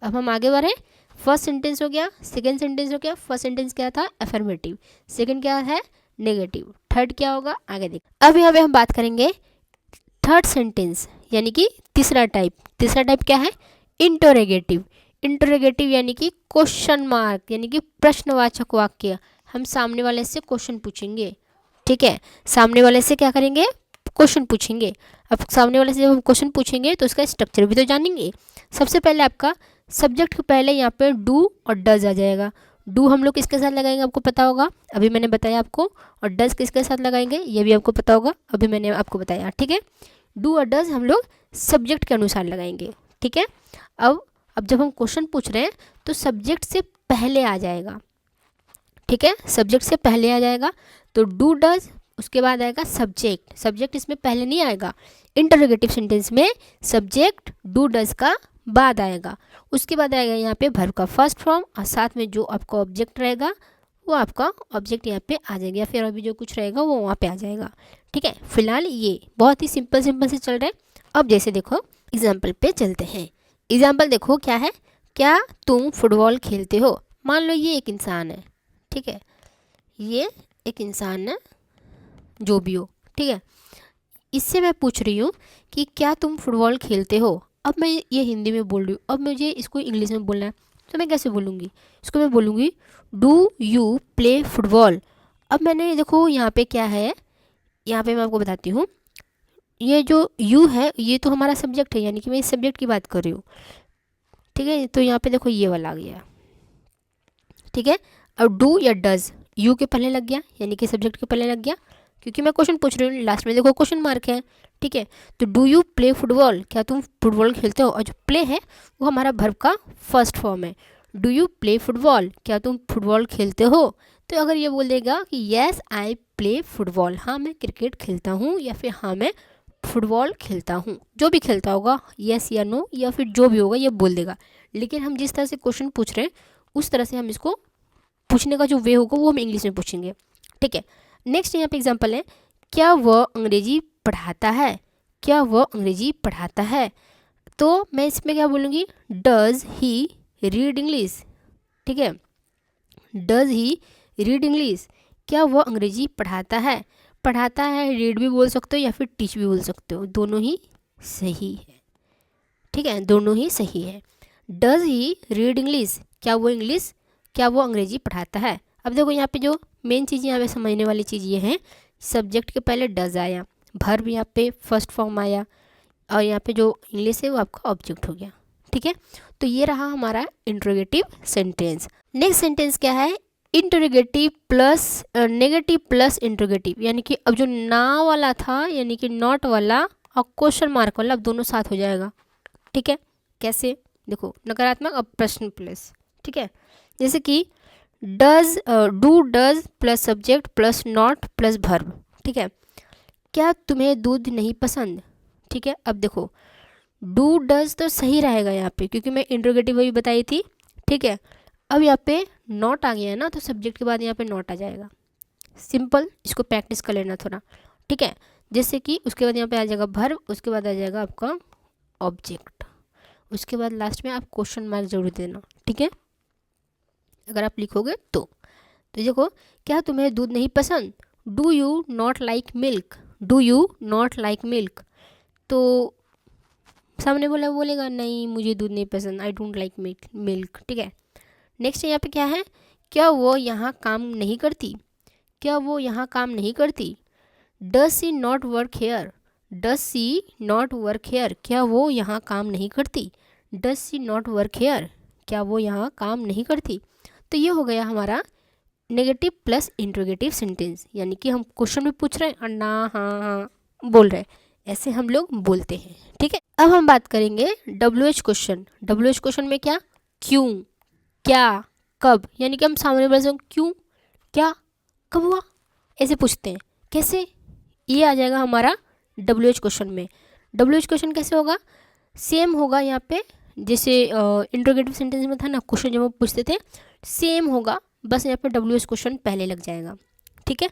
अब हम आगे बढ़े। फर्स्ट सेंटेंस हो गया, सेकंड सेंटेंस हो गया। फर्स्ट सेंटेंस क्या था, अफर्मेटिव, सेकंड क्या है, नेगेटिव, थर्ड क्या होगा, आगे देख। अब यहाँ पे हम बात करेंगे थर्ड सेंटेंस, यानी कि तीसरा टाइप। तीसरा टाइप क्या है, इंटरोगेटिव। इंटरोगेटिव यानी कि क्वेश्चन मार्क, यानी कि प्रश्नवाचक वाक्य। हम सामने वाले से क्वेश्चन पूछेंगे। ठीक है, सामने वाले से क्या करेंगे, क्वेश्चन पूछेंगे। अब सामने वाले से जब हम क्वेश्चन पूछेंगे तो उसका स्ट्रक्चर भी तो जानेंगे। सबसे पहले आपका सब्जेक्ट के पहले यहाँ पे डू और डज आ जाएगा। डू हम लोग किसके साथ लगाएंगे आपको पता होगा, अभी मैंने बताया आपको। और डज किसके साथ लगाएंगे ये भी आपको पता होगा, अभी मैंने आपको बताया। ठीक है, डू और डज हम लोग सब्जेक्ट के अनुसार लगाएंगे। ठीक है, अब जब हम क्वेश्चन पूछ रहे हैं तो सब्जेक्ट से पहले आ जाएगा। ठीक है, सब्जेक्ट से पहले आ जाएगा, तो डू डज, उसके बाद आएगा सब्जेक्ट। सब्जेक्ट इसमें पहले नहीं आएगा। इंटरोगेटिव सेंटेंस में सब्जेक्ट डू डज का बाद आएगा। उसके बाद आएगा यहाँ पे वर्ब का फर्स्ट फॉर्म, और साथ में जो आपका ऑब्जेक्ट रहेगा वो आपका ऑब्जेक्ट यहाँ पे आ जाएगा, या फिर अभी जो कुछ रहेगा वो वहाँ पे आ जाएगा। ठीक है, फिलहाल ये बहुत ही सिंपल से चल रहा है। अब जैसे देखो एग्जाम्पल पे चलते हैं। एग्जाम्पल देखो क्या है, क्या तुम फुटबॉल खेलते हो। मान लो ये एक इंसान है। ठीक है, ये एक इंसान है, जो भी हो। ठीक है, इससे मैं पूछ रही हूँ कि क्या तुम फुटबॉल खेलते हो। अब मैं ये हिंदी में बोल रही हूँ, अब मुझे इसको इंग्लिश में बोलना है, तो मैं कैसे बोलूँगी, इसको मैं बोलूँगी डू यू प्ले फुटबॉल। अब मैंने देखो यहाँ पे क्या है, यहाँ पे मैं आपको बताती हूँ। ये जो यू है ये तो हमारा सब्जेक्ट है, यानी कि मैं इस सब्जेक्ट की बात कर रही हूँ। ठीक है, तो यहाँ पे देखो ये वाला आ गया। ठीक है, अब डू या डज यू के पहले लग गया, यानी कि सब्जेक्ट के पहले लग गया, क्योंकि मैं क्वेश्चन पूछ रही हूँ। लास्ट में देखो क्वेश्चन मार्क है। ठीक है, तो डू यू प्ले फुटबॉल, क्या तुम फुटबॉल खेलते हो, और जो प्ले है वो हमारा वर्ब का फर्स्ट फॉर्म है। डू यू प्ले फुटबॉल, क्या तुम फुटबॉल खेलते हो। तो अगर ये बोल देगा कि येस आई प्ले फुटबॉल, हाँ मैं क्रिकेट खेलता हूँ, या फिर हाँ मैं फुटबॉल खेलता हूँ, जो भी खेलता होगा, येस या नो, या फिर जो भी होगा ये बोल देगा। लेकिन हम जिस तरह से क्वेश्चन पूछ रहे हैं उस तरह से हम इसको पूछने का जो वे होगा वो हम इंग्लिश में पूछेंगे। ठीक है, नेक्स्ट यहाँ पे एग्जांपल है, क्या वह अंग्रेजी पढ़ाता है। क्या वह अंग्रेजी पढ़ाता है, तो मैं इसमें क्या बोलूँगी, डज ही रीड इंग्लिश। ठीक है, डज ही रीड इंग्लिश, क्या वह अंग्रेजी पढ़ाता है। पढ़ाता है रीड भी बोल सकते हो या फिर टीच भी बोल सकते हो, दोनों ही सही है। ठीक है, दोनों ही सही है। डज ही रीड इंग्लिश, क्या वो अंग्रेजी पढ़ाता है। अब देखो यहाँ पे जो मेन चीज़ यहाँ पे समझने वाली चीज़ ये है, सब्जेक्ट के पहले डज आया, वर्ब यहाँ पे फर्स्ट फॉर्म आया, और यहाँ पे जो इंग्लिश है वो आपका ऑब्जेक्ट हो गया। ठीक है, तो ये रहा हमारा इंटरोगेटिव सेंटेंस। नेक्स्ट सेंटेंस क्या है, interrogative plus negative plus interrogative, यानी कि अब जो ना वाला था, यानी कि नॉट वाला और क्वेश्चन मार्क वाला, अब दोनों साथ हो जाएगा। ठीक है, कैसे, देखो नकारात्मक अब प्रश्न प्लस। ठीक है, जैसे कि does do does plus subject plus not plus verb. ठीक है, क्या तुम्हें दूध नहीं पसंद। ठीक है, अब देखो डू डज तो सही रहेगा यहाँ पे, क्योंकि मैं इंटरोगेटिव भी बताई थी। ठीक है, अब यहाँ पे नॉट आ गया है ना, तो सब्जेक्ट के बाद यहाँ पे नॉट आ जाएगा। सिंपल, इसको प्रैक्टिस कर लेना थोड़ा। ठीक है, जैसे कि उसके बाद यहाँ पे आ जाएगा वर्ब, उसके बाद आ जाएगा आपका ऑब्जेक्ट, उसके बाद लास्ट में आप क्वेश्चन मार्क जरूर देना। ठीक है, अगर आप लिखोगे तो देखो, क्या तुम्हें दूध नहीं पसंद, do you not like milk. Do you not like milk, तो सामने बोलेगा नहीं मुझे दूध नहीं पसंद, आई डोंट लाइक मिल्क। ठीक है, नेक्स्ट यहाँ पे क्या है, क्या वो यहाँ काम नहीं करती। क्या वो यहाँ काम नहीं करती? Does she not work here? Does she not work here? क्या वो यहाँ काम नहीं करती? Does she not work here? क्या वो यहाँ काम नहीं करती? तो ये हो गया हमारा नेगेटिव प्लस इंट्रोगेटिव सेंटेंस, यानी कि हम क्वेश्चन भी पूछ रहे हैं और ना हाँ हाँ बोल रहे हैं, ऐसे हम लोग बोलते हैं। ठीक है, अब हम बात करेंगे WH क्वेश्चन। WH क्वेश्चन में क्या, क्यों, क्या, कब, यानी कि हम सामने वाले से क्यों, क्या, कब हुआ, ऐसे पूछते हैं। कैसे? ये आ जाएगा हमारा WH क्वेश्चन में। WH क्वेश्चन कैसे होगा? सेम होगा यहाँ पे जैसे इंट्रोगेटिव सेंटेंस में था ना क्वेश्चन जब हम पूछते थे, सेम होगा, बस यहाँ पे WH क्वेश्चन पहले लग जाएगा। ठीक है,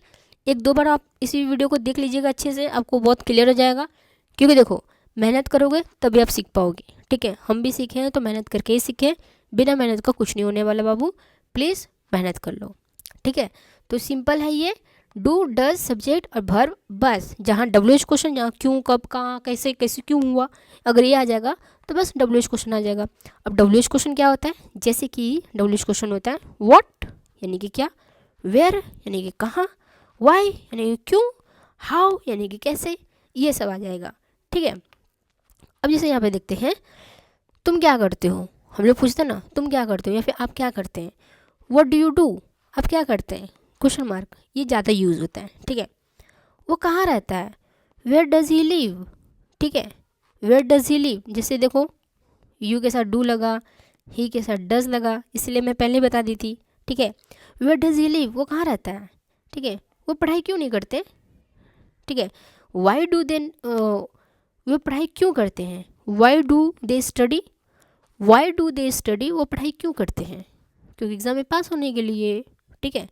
एक दो बार आप इसी वीडियो को देख लीजिएगा अच्छे से, आपको बहुत क्लियर हो जाएगा। क्योंकि देखो, मेहनत करोगे तभी आप सीख पाओगे। ठीक है, हम भी सीखे हैं तो मेहनत करके ही सीखे, बिना मेहनत का कुछ नहीं होने वाला बाबू, प्लीज़ मेहनत कर लो। ठीक है, तो सिंपल है ये, डू, डज, सब्जेक्ट और वर्ब, बस जहाँ WH क्वेश्चन, जहाँ क्यों, कब, कहाँ, कैसे, कैसे क्यों हुआ, अगर ये आ जाएगा तो बस WH क्वेश्चन आ जाएगा। अब WH क्वेश्चन क्या होता है? जैसे कि WH क्वेश्चन होता है व्हाट, यानी कि क्या, वेयर, यानी कि कहाँ, वाई, यानी कि क्यों, हाउ, यानी कि कैसे, ये सब आ जाएगा। ठीक है, अब जैसे यहाँ पे देखते हैं, तुम क्या करते हो, हम लोग पूछते हैं ना तुम क्या करते हो या फिर आप क्या करते हैं। व्हाट डू यू डू, आप क्या करते हैं, क्वेश्चन मार्क, ये ज़्यादा यूज़ होता है। ठीक है, वो कहाँ रहता है, वेयर डज ही लिव। ठीक है, वेयर डज ही लिव, जैसे देखो यू के साथ डू लगा, ही के साथ डज लगा, इसलिए मैं पहले बता दी थी। ठीक है, वेयर डज ही लिव, वो कहाँ रहता है। ठीक है, वो पढ़ाई क्यों नहीं करते। ठीक है, वाई डू दे, वो पढ़ाई क्यों करते हैं, why do they study, why do they study, वो पढ़ाई क्यों करते हैं, क्योंकि एग्ज़ाम में पास होने के लिए। ठीक है,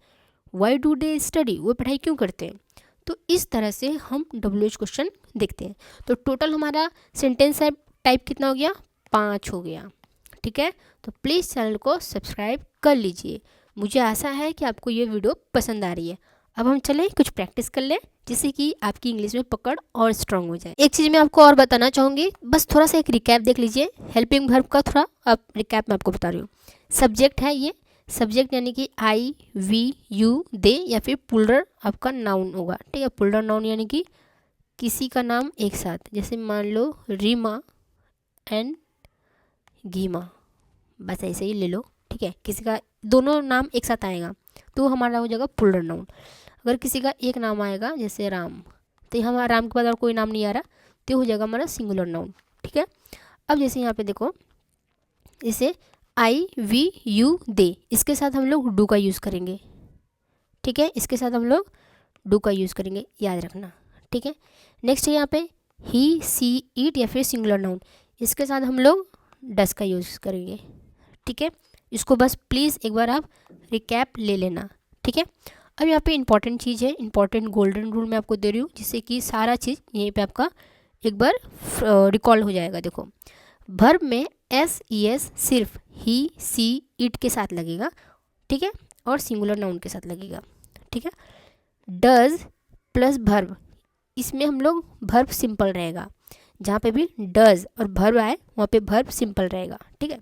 वाई डू दे स्टडी, वो पढ़ाई क्यों करते हैं। तो इस तरह से हम WH क्वेश्चन देखते हैं। तो टोटल हमारा सेंटेंस टाइप कितना हो गया, 5 हो गया। ठीक है, तो प्लीज़ चैनल को सब्सक्राइब कर लीजिए। मुझे आशा है कि आपको ये वीडियो पसंद आ रही है। अब हम चलें कुछ प्रैक्टिस कर लें, जिससे कि आपकी इंग्लिश में पकड़ और स्ट्रांग हो जाए। एक चीज़ मैं आपको और बताना चाहूँगी, बस थोड़ा सा एक रिकैप देख लीजिए, हेल्पिंग वर्ब का थोड़ा अब रिकैप मैं आपको बता रही हूँ। सब्जेक्ट है ये, सब्जेक्ट यानी कि आई, वी, यू, दे, या फिर प्लूरल आपका नाउन होगा। ठीक है, प्लूरल नाउन यानी कि किसी का नाम एक साथ, जैसे मान लो रीमा एंड गीमा, बस ऐसे ही ले लो। ठीक है, किसी का दोनों नाम एक साथ आएगा तो हमारा हो जाएगा प्लूरल नाउन। अगर किसी का एक नाम आएगा जैसे राम, तो हमारा राम के बाद और कोई नाम नहीं आ रहा तो हो जाएगा हमारा सिंगुलर नाउन। ठीक है, अब जैसे यहाँ पे देखो, जैसे आई, वी, यू, दे, इसके साथ हम लोग डू का यूज़ करेंगे। ठीक है, इसके साथ हम लोग डू का यूज़ करेंगे, याद रखना। ठीक है, नेक्स्ट है यहाँ पे ही, सी, इट या फिर सिंगुलर नाउन, इसके साथ हम लोग डस का यूज़ करेंगे। ठीक है, इसको बस प्लीज़ एक बार आप रिकैप ले लेना। ठीक है, अब यहाँ पे इंपॉर्टेंट चीज़ है, इंपॉर्टेंट गोल्डन रूल मैं आपको दे रही हूँ, जिससे कि सारा चीज़ यहीं पे आपका एक बार रिकॉल हो जाएगा। देखो, वर्ब में SES सिर्फ ही, सी, इट के साथ लगेगा। ठीक है, और सिंगुलर नाउन के साथ लगेगा। ठीक है, डज प्लस वर्ब, इसमें हम लोग वर्ब सिंपल रहेगा, जहाँ पे भी डज और वर्ब आए वहाँ पे वर्ब सिंपल रहेगा। ठीक है,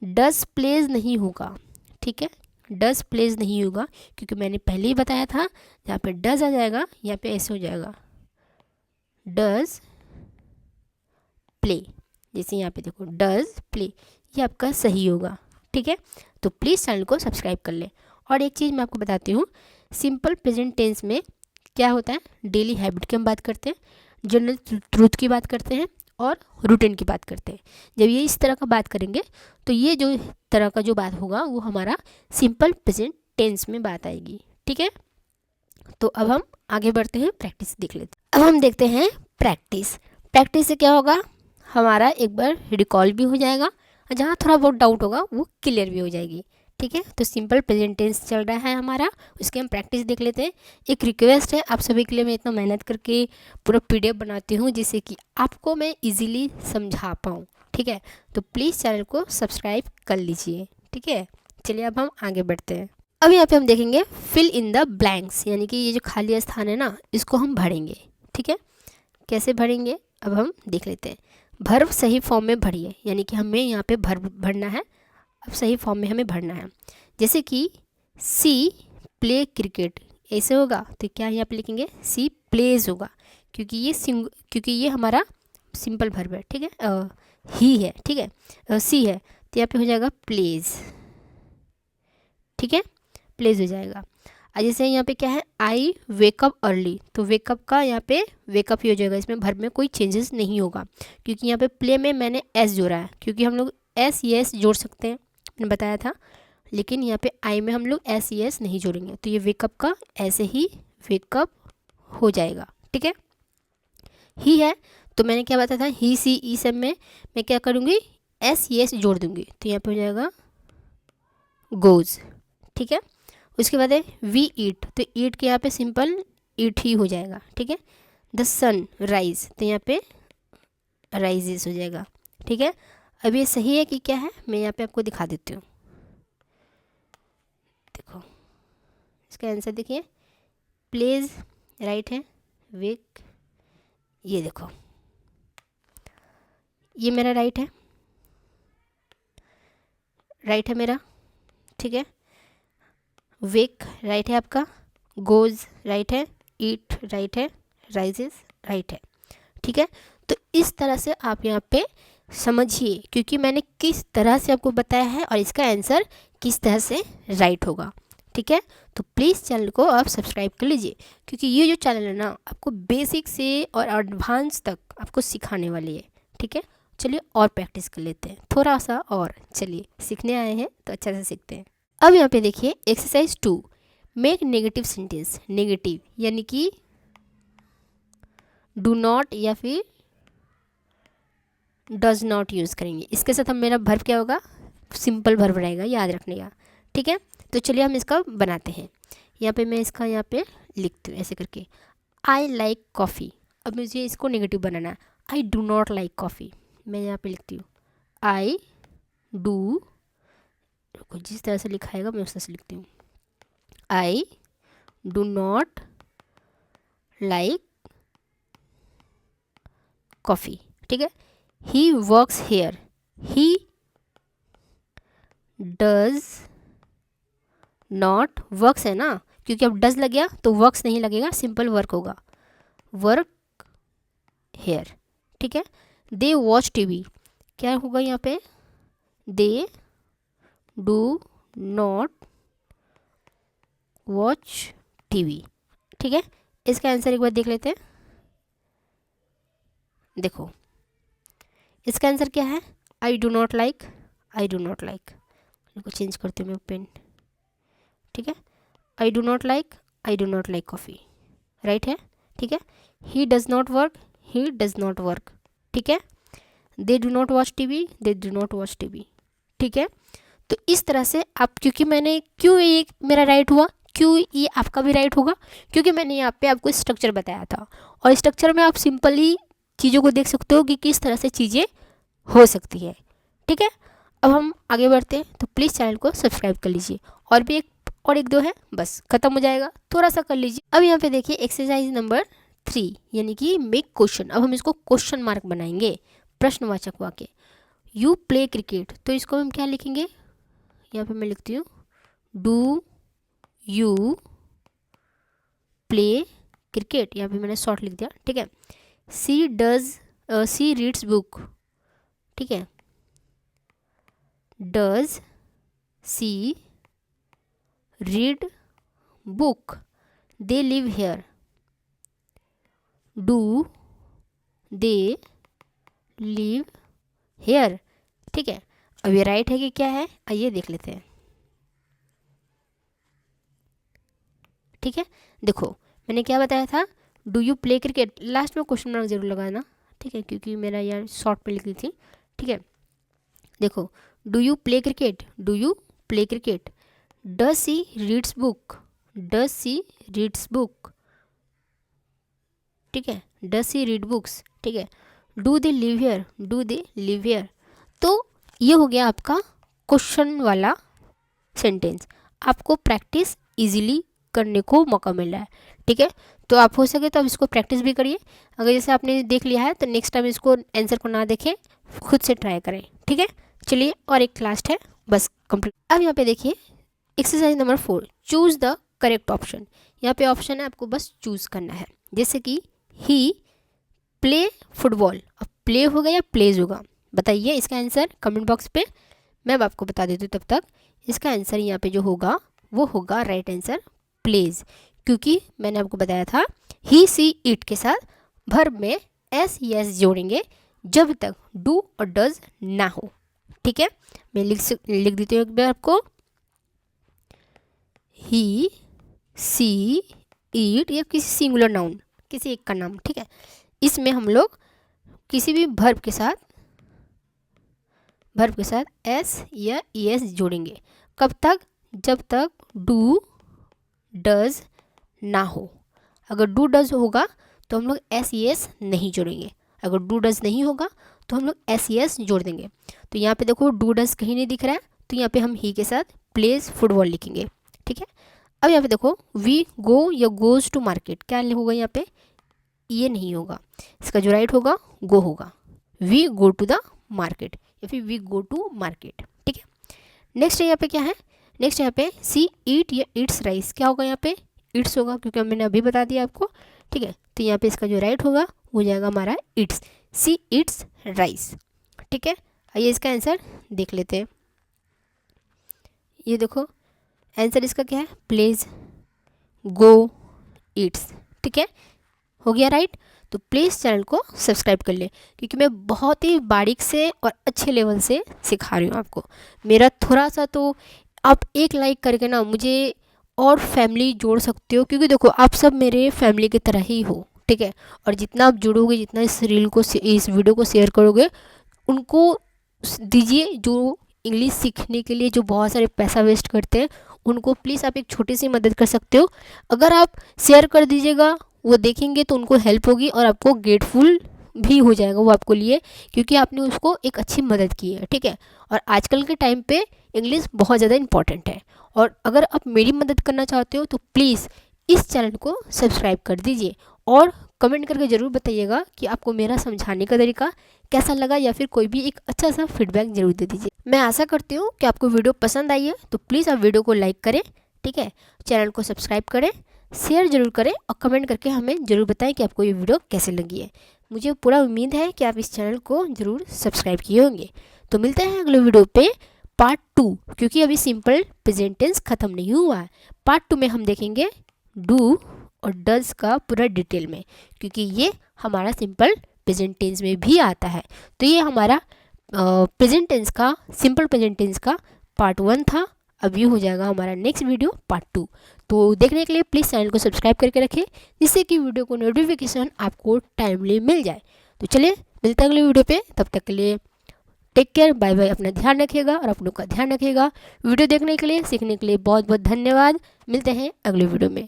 डज प्लेज नहीं होगा। ठीक है, डज प्लेज नहीं होगा, क्योंकि मैंने पहले ही बताया था, जहाँ पे डज आ जाएगा यहाँ पे ऐसे हो जाएगा डज प्ले, जैसे यहाँ पे देखो डज प्ले, ये आपका सही होगा। ठीक है, तो प्लीज़ चैनल को सब्सक्राइब कर लें। और एक चीज़ मैं आपको बताती हूँ, सिंपल प्रेजेंट टेंस में क्या होता है, डेली हैबिट की हम बात करते हैं, जनरल ट्रूथ की बात करते हैं और रूटीन की बात करते हैं। जब ये इस तरह का बात करेंगे तो ये जो तरह का जो बात होगा वो हमारा सिंपल प्रेजेंट टेंस में बात आएगी। ठीक है, तो अब हम आगे बढ़ते हैं, प्रैक्टिस देख लेते हैं। अब हम देखते हैं प्रैक्टिस। प्रैक्टिस से क्या होगा, हमारा एक बार रिकॉल भी हो जाएगा और जहाँ थोड़ा बहुत डाउट होगा वो क्लियर भी हो जाएगी। ठीक है, तो सिंपल प्रेजेंट टेंस चल रहा है हमारा, उसके हम प्रैक्टिस देख लेते हैं। एक रिक्वेस्ट है आप सभी के लिए, मैं इतना मेहनत करके पूरा PDF बनाती हूँ जिससे कि आपको मैं इजीली समझा पाऊँ। ठीक है, तो प्लीज़ चैनल को सब्सक्राइब कर लीजिए। ठीक है, चलिए अब हम आगे बढ़ते हैं। अब यहाँ पे हम देखेंगे फिल इन द ब्लैंक्स, यानी कि ये जो खाली स्थान है ना, इसको हम भरेंगे। ठीक है, कैसे भरेंगे अब हम देख लेते हैं। वर्ब सही फॉर्म में भरिए, यानी कि हमें यहाँ पे वर्ब भरना है, अब सही फॉर्म में हमें भरना है। जैसे कि सी प्ले क्रिकेट, ऐसे होगा तो क्या यहाँ पे लिखेंगे सी प्लेज होगा, क्योंकि ये हमारा सिंपल वर्ब है, ठीक है, ही है, ठीक है, सी है, तो यहाँ पे हो जाएगा प्लेज, ठीक है, प्लेज हो जाएगा। जैसे यहाँ पे क्या है आई वेकअप अर्ली, तो वेकअप का यहाँ पे वेकअप ही हो जाएगा, इसमें वर्ब में कोई चेंजेस नहीं होगा, क्योंकि यहाँ पे प्ले में मैंने एस जोड़ा है, क्योंकि हम लोग एस यस जोड़ सकते हैं, मैंने बताया था, लेकिन यहाँ पे आई में हम लोग एस यस नहीं जोड़ेंगे, तो ये वेकअप का ऐसे ही वेकअप हो जाएगा, ठीक है। ही है तो मैंने क्या बताया था, ही सी ई सब में मैं क्या करूँगी एस यस जोड़ दूँगी, तो यहाँ पे हो जाएगा गोज, ठीक है। उसके बाद है वी ईट, तो ईट के यहाँ पे सिंपल ईट ही हो जाएगा, ठीक है। द सन राइज, तो यहाँ पे राइजेस हो जाएगा, ठीक है। अब ये सही है कि क्या है, मैं यहाँ पे आपको दिखा देती हूँ, देखो इसका आंसर देखिए, प्लेज राइट है, वेक ये देखो ये मेरा राइट है मेरा, ठीक है। वेक राइट है आपका, गोज राइट है, ईट राइट है, राइजेस राइट है, ठीक है। तो इस तरह से आप यहाँ पे समझिए, क्योंकि मैंने किस तरह से आपको बताया है और इसका आंसर किस तरह से राइट होगा, ठीक है। तो प्लीज़ चैनल को आप सब्सक्राइब कर लीजिए, क्योंकि ये जो चैनल है ना आपको बेसिक से और एडवांस तक आपको सिखाने वाली है, ठीक है। चलिए और प्रैक्टिस कर लेते हैं थोड़ा सा, और चलिए सीखने आए हैं तो अच्छा से सीखते हैं। अब यहाँ पे देखिए exercise 2, make negative sentence, negative यानी कि डू नॉट या फिर डज नॉट यूज़ करेंगे, इसके साथ हम मेरा वर्ब क्या होगा, सिंपल वर्ब रहेगा, याद रखने का, ठीक है। तो चलिए हम इसका बनाते हैं, यहाँ पे मैं इसका यहाँ पे लिखती हूँ ऐसे करके, आई लाइक कॉफ़ी। अब मुझे इसको नेगेटिव बनाना है, आई डू नॉट लाइक कॉफ़ी, मैं यहाँ पे लिखती हूँ आई डू, जिस तरह से लिखाएगा मैं उस तरह से लिखती हूँ, I do not like coffee, ठीक है। He works here, he does not, works है ना, क्योंकि अब डज लग गया तो वर्क्स नहीं लगेगा, सिंपल वर्क होगा, वर्क हेयर, ठीक है। दे वॉच टीवी, क्या होगा यहाँ पे, they do not watch TV, ठीक है। इसका आंसर एक बार देख लेते हैं, देखो इसका आंसर क्या है, आई do not like, I do not like, इनको चेंज करती हूँ मैं पेन, ठीक है। आई do not like coffee, right है, ठीक है। ही does not work, he does not work, ठीक है। They do not watch TV, they do not watch TV, ठीक है। तो इस तरह से आप, क्योंकि मैंने क्यों ये मेरा राइट हुआ, क्यों ये आपका भी राइट होगा, क्योंकि मैंने यहाँ पे आपको स्ट्रक्चर बताया था, और स्ट्रक्चर में आप सिंपली चीज़ों को देख सकते हो कि किस तरह से चीज़ें हो सकती है, ठीक है। अब हम आगे बढ़ते हैं, तो प्लीज़ चैनल को सब्सक्राइब कर लीजिए, और भी एक दो है बस खत्म हो जाएगा, थोड़ा सा कर लीजिए। अब यहाँ पे देखिए एक्सरसाइज नंबर 3 यानी कि मेक क्वेश्चन, अब हम इसको क्वेश्चन मार्क बनाएंगे, प्रश्नवाचक वाक्य। यू प्ले क्रिकेट, तो इसको हम क्या लिखेंगे, यहाँ पे मैं लिखती हूँ डू यू प्ले क्रिकेट, यहाँ पे मैंने शॉर्ट लिख दिया, ठीक है। सी रीड्स बुक, ठीक है, does she read book, they live here, do they live here, ठीक है। अब ये राइट है कि क्या है, आइए देख लेते हैं, ठीक है। देखो मैंने क्या बताया था, do you play cricket, last में क्वेश्चन मार्क जरूर लगाना, ठीक है, क्योंकि मेरा यार शॉर्ट पे लिखी थी, ठीक है। देखो do you play cricket, do you play cricket, does she reads book, does she reads book, ठीक है, डज सी रीड बुक्स, ठीक है। Do they live here, do they live here. तो ये हो गया आपका क्वेश्चन वाला सेंटेंस, आपको प्रैक्टिस इजीली करने को मौका मिल रहा है, ठीक है। तो आप हो सके तो आप इसको प्रैक्टिस भी करिए, अगर जैसे आपने देख लिया है तो नेक्स्ट टाइम इसको आंसर को ना देखें, खुद से ट्राई करें, ठीक है। चलिए और एक लास्ट है, बस कंप्लीट। अब यहाँ पे देखिए exercise number 4, choose the correct option. यहाँ पे ऑप्शन है, आपको बस चूज़ करना है। जैसे कि ही प्ले फुटबॉल, अब प्ले होगा या प्लेज होगा, बताइए इसका आंसर कमेंट बॉक्स पे। मैं अब आपको बता देती हूँ तब तक। इसका आंसर यहाँ पे जो होगा वो होगा राइट आंसर प्लेज, क्योंकि मैंने आपको बताया था ही सी इट के साथ वर्ब में एस यस जोड़ेंगे जब तक डू और डज ना हो। ठीक है, मैं लिख देती हूँ एक बार आपको। ही सी इट, या किसी सिंगुलर नाउन, किसी एक का नाम, ठीक है। इसमें हम लोग किसी भी वर्ब के साथ एस या एस जोड़ेंगे। कब तक? जब तक डू डज ना हो। अगर डू डज होगा तो हम लोग एस एस नहीं जोड़ेंगे, अगर डू डज नहीं होगा तो हम लोग एस एस जोड़ देंगे। तो यहाँ पे देखो डू डज कहीं नहीं दिख रहा है, तो यहाँ पे हम ही के साथ प्लेज फुटबॉल लिखेंगे। ठीक है, अब यहाँ पे देखो वी गो या गोज टू मार्केट, क्या होगा यहाँ पे? ये नहीं होगा, इसका जो राइट होगा गो होगा। We go to the market या फिर वी गो टू मार्केट। ठीक है, नेक्स्ट यहाँ पे क्या है? नेक्स्ट यहाँ पे सी ईट या ईट्स राइस, क्या होगा यहाँ पे? ईट्स होगा, क्योंकि मैंने अभी बता दिया आपको। ठीक है, तो यहाँ पे इसका जो राइट होगा वो जाएगा हमारा ईट्स, सी ईट्स राइस। ठीक है, आइए इसका आंसर देख लेते हैं। ये देखो आंसर इसका क्या है? प्लेज गो ईट्स। ठीक है, हो गया राइट। तो प्लीज़ चैनल को सब्सक्राइब कर ले, क्योंकि मैं बहुत ही बारीक से और अच्छे लेवल से सिखा रही हूँ आपको। मेरा थोड़ा सा तो आप एक लाइक करके ना मुझे और फैमिली जोड़ सकते हो, क्योंकि देखो आप सब मेरे फैमिली की तरह ही हो। ठीक है, और जितना आप जुड़ोगे, जितना इस वीडियो को शेयर करोगे, उनको दीजिए जो इंग्लिश सीखने के लिए जो बहुत सारे पैसा वेस्ट करते हैं, उनको प्लीज़ आप एक छोटी सी मदद कर सकते हो। अगर आप शेयर कर दीजिएगा, वो देखेंगे तो उनको हेल्प होगी और आपको ग्रेटफुल भी हो जाएगा वो आपको लिए, क्योंकि आपने उसको एक अच्छी मदद की है। ठीक है, और आजकल के टाइम पे इंग्लिश बहुत ज़्यादा इंपॉर्टेंट है, और अगर आप मेरी मदद करना चाहते हो तो प्लीज़ इस चैनल को सब्सक्राइब कर दीजिए और कमेंट करके ज़रूर बताइएगा कि आपको मेरा समझाने का तरीका कैसा लगा, या फिर कोई भी एक अच्छा सा फीडबैक जरूर दे दीजिए। मैं आशा करती हूँ कि आपको वीडियो पसंद आई है, तो प्लीज़ आप वीडियो को लाइक करें। ठीक है, चैनल को सब्सक्राइब करें, शेयर जरूर करें और कमेंट करके हमें ज़रूर बताएं कि आपको ये वीडियो कैसे लगी है। मुझे पूरा उम्मीद है कि आप इस चैनल को ज़रूर सब्सक्राइब किए होंगे। तो मिलते हैं अगले वीडियो पे पार्ट 2, क्योंकि अभी सिंपल प्रेजेंट टेंस ख़त्म नहीं हुआ है। पार्ट 2 में हम देखेंगे डू और डज का पूरा डिटेल में, क्योंकि ये हमारा सिंपल प्रेजेंट टेंस में भी आता है। तो ये हमारा प्रेजेंट टेंस का, सिंपल प्रेजेंट टेंस का पार्ट 1 था। अब ये हो जाएगा हमारा नेक्स्ट वीडियो पार्ट 2। तो देखने के लिए प्लीज़ चैनल को सब्सक्राइब करके रखें, जिससे कि वीडियो को नोटिफिकेशन आपको टाइमली मिल जाए। तो चलिए मिलते हैं अगले वीडियो पे, तब तक के लिए टेक केयर, बाय बाय। अपना ध्यान रखिएगा और अपनों का ध्यान रखिएगा। वीडियो देखने के लिए, सीखने के लिए बहुत बहुत धन्यवाद। मिलते हैं अगले वीडियो में।